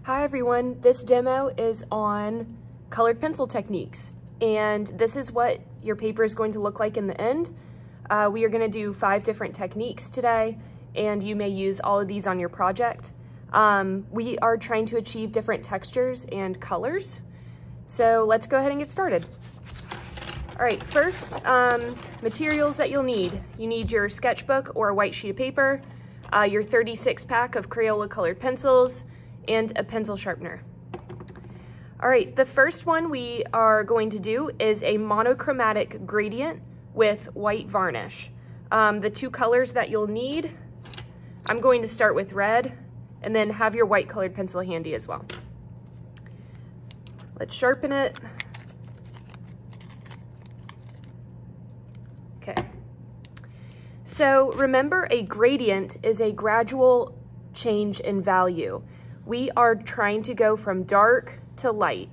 Hi everyone, this demo is on colored pencil techniques, and this is what your paper is going to look like in the end. We are going to do 5 different techniques today, and you may use all of these on your project. We are trying to achieve different textures and colors, so let's go ahead and get started. All right, first, materials that you'll need. You need your sketchbook or a white sheet of paper, your 36 pack of Crayola colored pencils, and a pencil sharpener. All right, the first one we are going to do is a monochromatic gradient with white varnish. The 2 colors that you'll need, I'm going to start with red and then have your white colored pencil handy as well. Let's sharpen it. Okay. So remember, a gradient is a gradual change in value. We are trying to go from dark to light.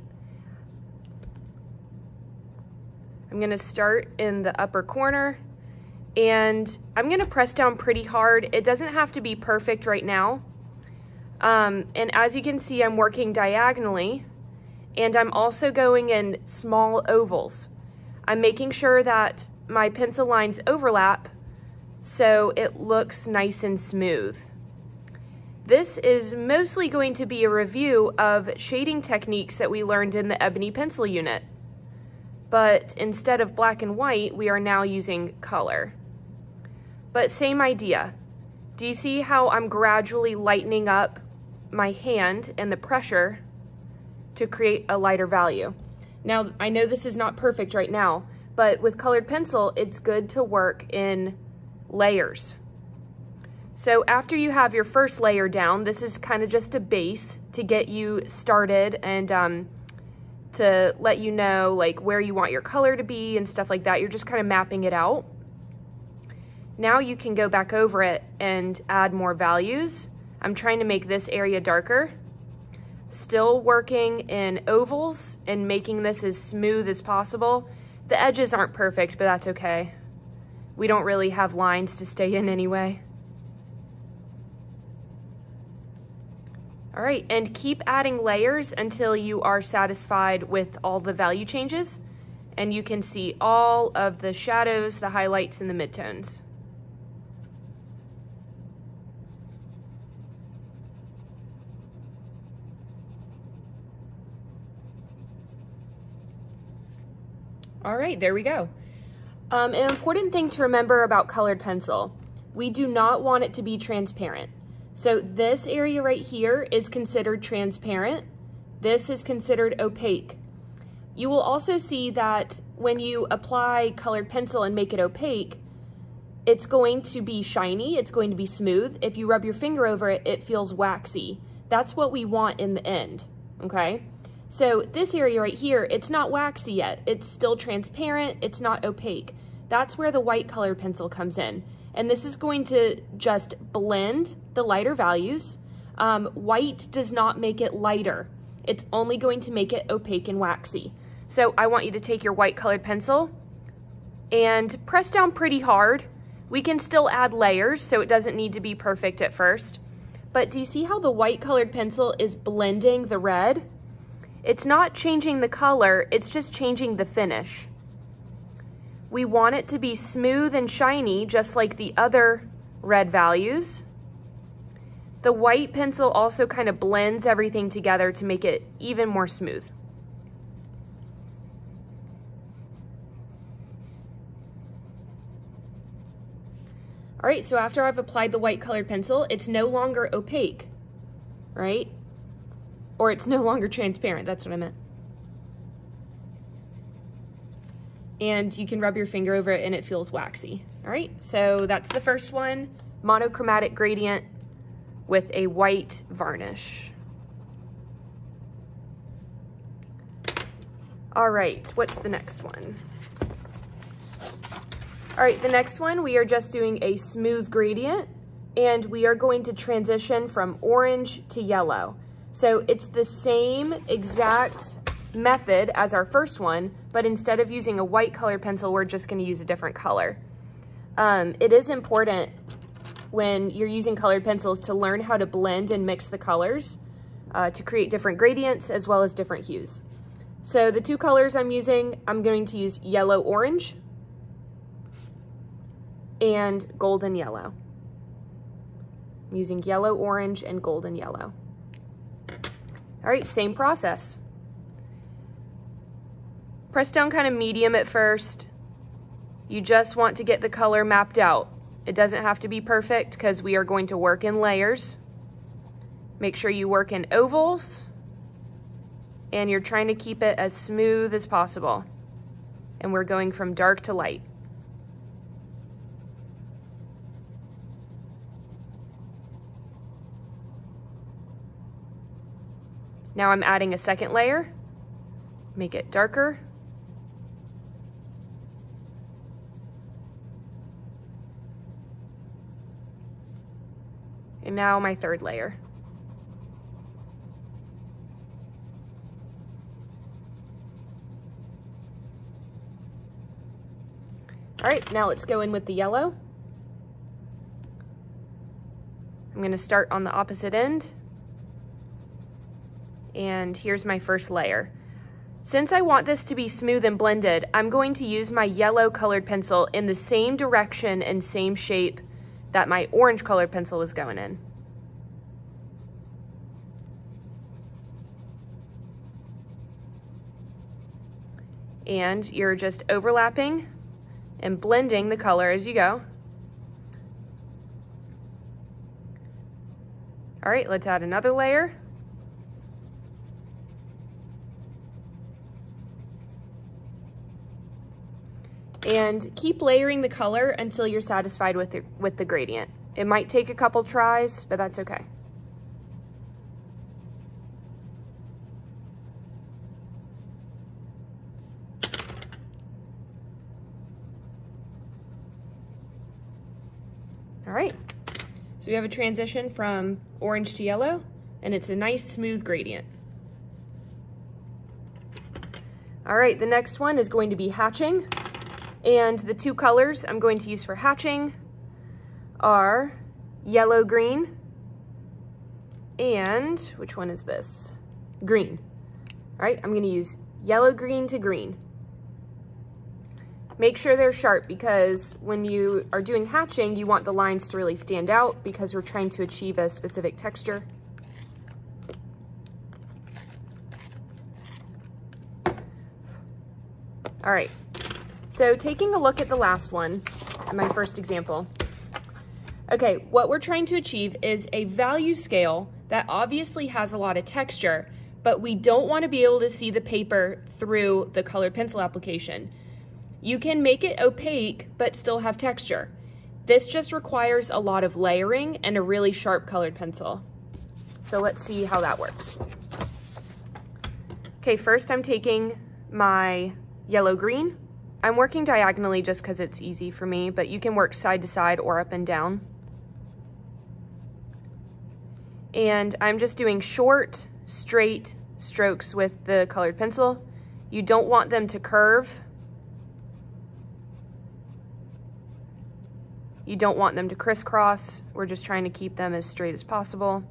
I'm going to start in the upper corner, and I'm going to press down pretty hard. It doesn't have to be perfect right now. And as you can see, I'm working diagonally, and I'm also going in small ovals. I'm making sure that my pencil lines overlap so it looks nice and smooth. This is mostly going to be a review of shading techniques that we learned in the ebony pencil unit. But instead of black and white, we are now using color. But same idea. Do you see how I'm gradually lightening up my hand and the pressure to create a lighter value? Now, I know this is not perfect right now, but with colored pencil, it's good to work in layers. So after you have your first layer down, this is kind of just a base to get you started and to let you know like where you want your color to be and stuff like that. You're just kind of mapping it out. Now you can go back over it and add more values. I'm trying to make this area darker. Still working in ovals and making this as smooth as possible. The edges aren't perfect, but that's okay. We don't really have lines to stay in anyway. All right, and keep adding layers until you are satisfied with all the value changes, and you can see all of the shadows, the highlights, and the midtones. All right, there we go. An important thing to remember about colored pencil, we do not want it to be transparent. So this area right here is considered transparent. This is considered opaque. You will also see that when you apply colored pencil and make it opaque, it's going to be shiny, it's going to be smooth. If you rub your finger over it, it feels waxy. That's what we want in the end, okay? So this area right here, it's not waxy yet. It's still transparent, it's not opaque. That's where the white colored pencil comes in. And this is going to just blend the lighter values. White does not make it lighter. It's only going to make it opaque and waxy. So I want you to take your white colored pencil and press down pretty hard. We can still add layers, so it doesn't need to be perfect at first. But do you see how the white colored pencil is blending the red? It's not changing the color, it's just changing the finish. We want it to be smooth and shiny, just like the other red values. The white pencil also kind of blends everything together to make it even more smooth. All right, so after I've applied the white colored pencil, it's no longer opaque, right? Or it's no longer transparent, that's what I meant. And you can rub your finger over it and it feels waxy. All right, so that's the first one, monochromatic gradient with a white varnish. All right, what's the next one? All right, the next one, we are just doing a smooth gradient, and we are going to transition from orange to yellow. So it's the same exact method as our first one, but instead of using a white colored pencil, we're just going to use a different color. It is important when you're using colored pencils to learn how to blend and mix the colors. to create different gradients as well as different hues. So the two colors I'm using, I'm going to use yellow orange and golden yellow. I'm using yellow orange and golden yellow. All right, same process. Press down kind of medium at first. You just want to get the color mapped out. It doesn't have to be perfect because we are going to work in layers. Make sure you work in ovals and you're trying to keep it as smooth as possible. And we're going from dark to light. Now I'm adding a second layer, make it darker. And now my third layer. All right, now let's go in with the yellow. I'm gonna start on the opposite end. And here's my first layer. Since I want this to be smooth and blended, I'm going to use my yellow colored pencil in the same direction and same shape that my orange colored pencil was going in. And you're just overlapping and blending the color as you go. All right, let's add another layer. And keep layering the color until you're satisfied with the gradient. It might take a couple tries, but that's okay. All right, so we have a transition from orange to yellow, and it's a nice smooth gradient. All right, the next one is going to be hatching. And the two colors I'm going to use for hatching are yellow green and, which one is this? Green. All right, I'm gonna use yellow green to green. Make sure they're sharp because when you are doing hatching, you want the lines to really stand out because we're trying to achieve a specific texture. All right. So taking a look at the last one, my first example. Okay, what we're trying to achieve is a value scale that obviously has a lot of texture, but we don't want to be able to see the paper through the colored pencil application. You can make it opaque, but still have texture. This just requires a lot of layering and a really sharp colored pencil. So let's see how that works. Okay, first I'm taking my yellow-green. I'm working diagonally just because it's easy for me, but you can work side to side or up and down. And I'm just doing short, straight strokes with the colored pencil. You don't want them to curve. You don't want them to crisscross. We're just trying to keep them as straight as possible.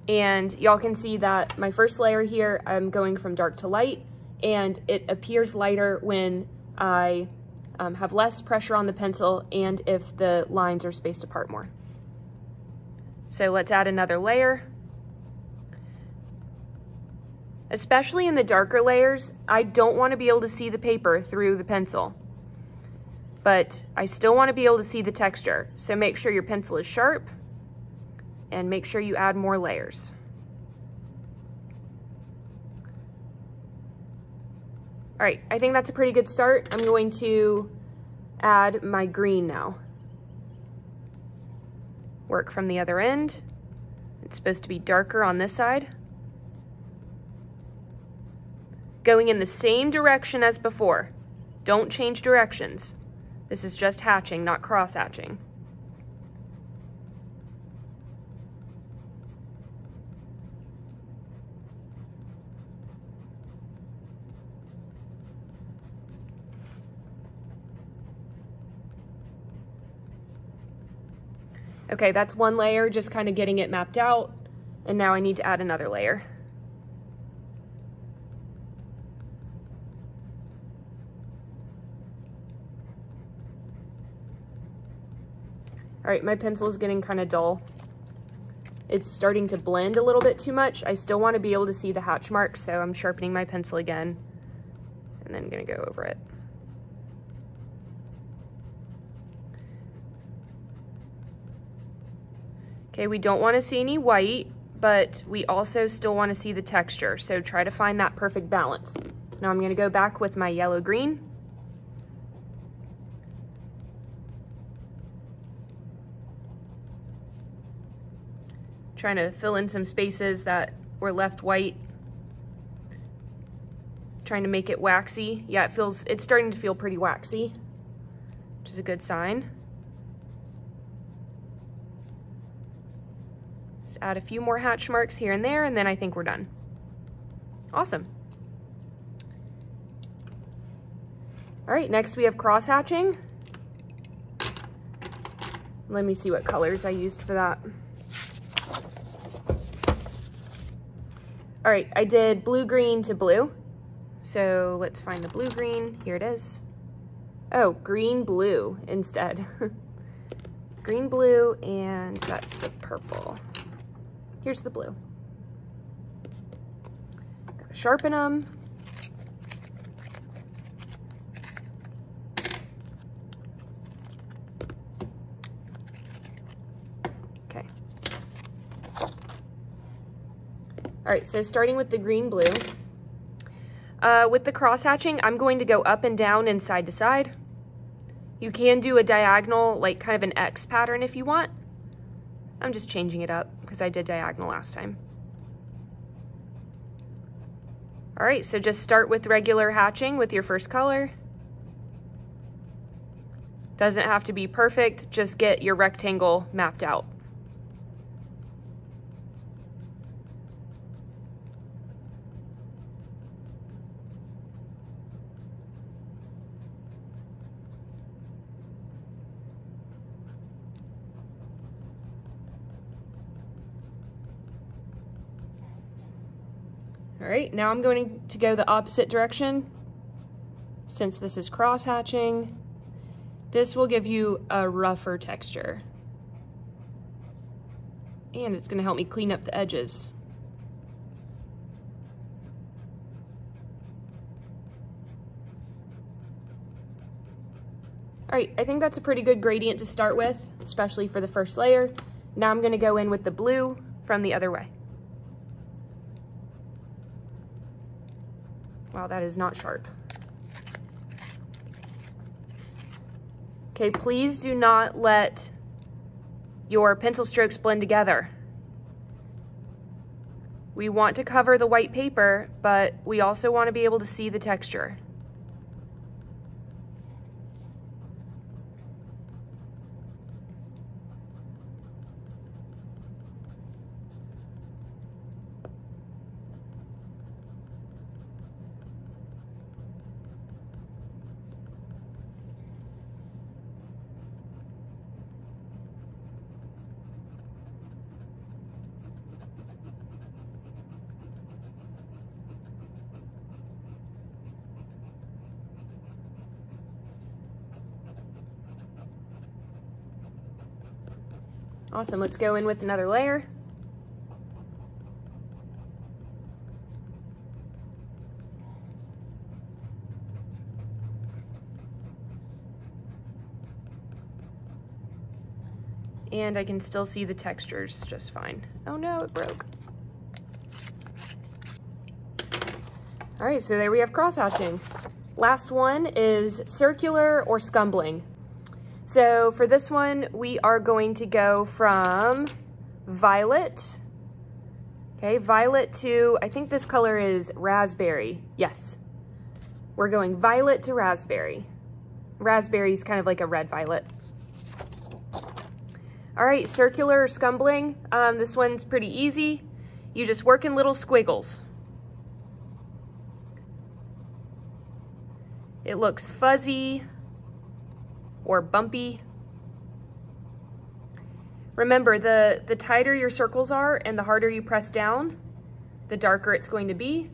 And y'all can see that my first layer here, I'm going from dark to light, and it appears lighter when I have less pressure on the pencil and if the lines are spaced apart more. So let's add another layer. Especially in the darker layers, I don't want to be able to see the paper through the pencil, but I still want to be able to see the texture. So make sure your pencil is sharp and make sure you add more layers. All right, I think that's a pretty good start. I'm going to add my green now. Work from the other end. It's supposed to be darker on this side. Going in the same direction as before. Don't change directions. This is just hatching, not cross hatching. Okay, that's one layer, just kind of getting it mapped out. And now I need to add another layer. All right, my pencil is getting kind of dull. It's starting to blend a little bit too much. I still want to be able to see the hatch marks, so I'm sharpening my pencil again and then gonna go over it. Okay, we don't want to see any white, but we also still want to see the texture, so try to find that perfect balance. Now I'm gonna go back with my yellow-green. Trying to fill in some spaces that were left white. Trying to make it waxy. Yeah, it's starting to feel pretty waxy, which is a good sign. Just add a few more hatch marks here and there, and then I think we're done. Awesome. All right, next we have cross hatching. Let me see what colors I used for that. All right, I did blue-green to blue. So let's find the blue-green. Here it is. Oh, green-blue instead. Green-blue, and that's the purple. Here's the blue. Gotta sharpen them. Okay. All right, so starting with the green-blue. With the cross-hatching, I'm going to go up and down and side to side. You can do a diagonal, like kind of an X pattern if you want. I'm just changing it up because I did diagonal last time. All right, so just start with regular hatching with your first color. Doesn't have to be perfect, just get your rectangle mapped out. All right, now I'm going to go the opposite direction. Since this is cross hatching, this will give you a rougher texture. And it's gonna help me clean up the edges. All right, I think that's a pretty good gradient to start with, especially for the first layer. Now I'm gonna go in with the blue from the other way. Wow, that is not sharp. Okay, please do not let your pencil strokes blend together. We want to cover the white paper, but we also want to be able to see the texture. Awesome, let's go in with another layer. And I can still see the textures just fine. Oh no, it broke. All right, so there we have cross-hatching. Last one is circular or scumbling. So for this one, we are going to go from violet, okay, violet to, I think this color is raspberry. Yes, we're going violet to raspberry. Raspberry is kind of like a red violet. All right, circular or scumbling. This one's pretty easy. You just work in little squiggles. It looks fuzzy or bumpy. Remember, the tighter your circles are and the harder you press down, the darker it's going to be.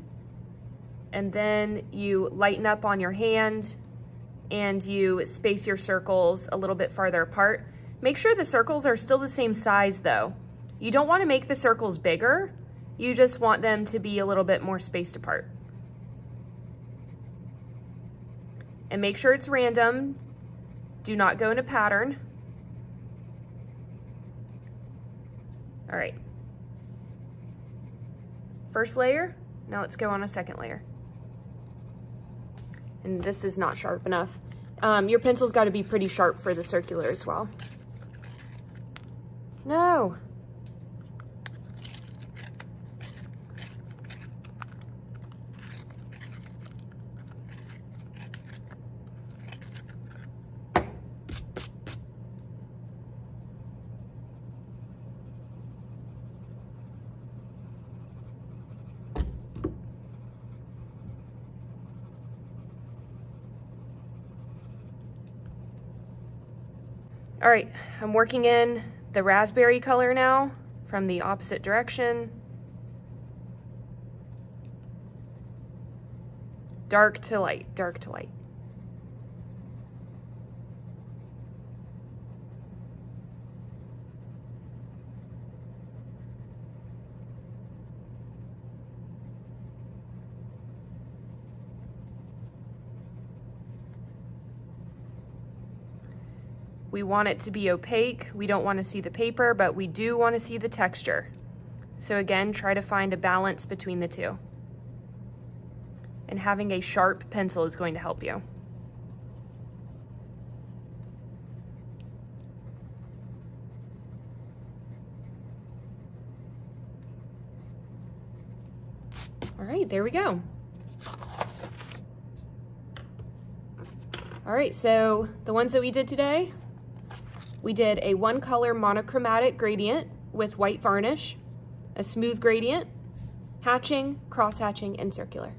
And then you lighten up on your hand and you space your circles a little bit farther apart. Make sure the circles are still the same size though. You don't want to make the circles bigger, you just want them to be a little bit more spaced apart. And make sure it's random. Do not go in a pattern. All right. First layer, now let's go on a second layer. And this is not sharp enough. Your pencil's got to be pretty sharp for the circular as well. No. All right, I'm working in the raspberry color now from the opposite direction. Dark to light, dark to light. We want it to be opaque. We don't want to see the paper, but we do want to see the texture. So again, try to find a balance between the two. And having a sharp pencil is going to help you. All right, there we go. All right, so the ones that we did today, we did a one color monochromatic gradient with white varnish, a smooth gradient, hatching, cross hatching, and circular.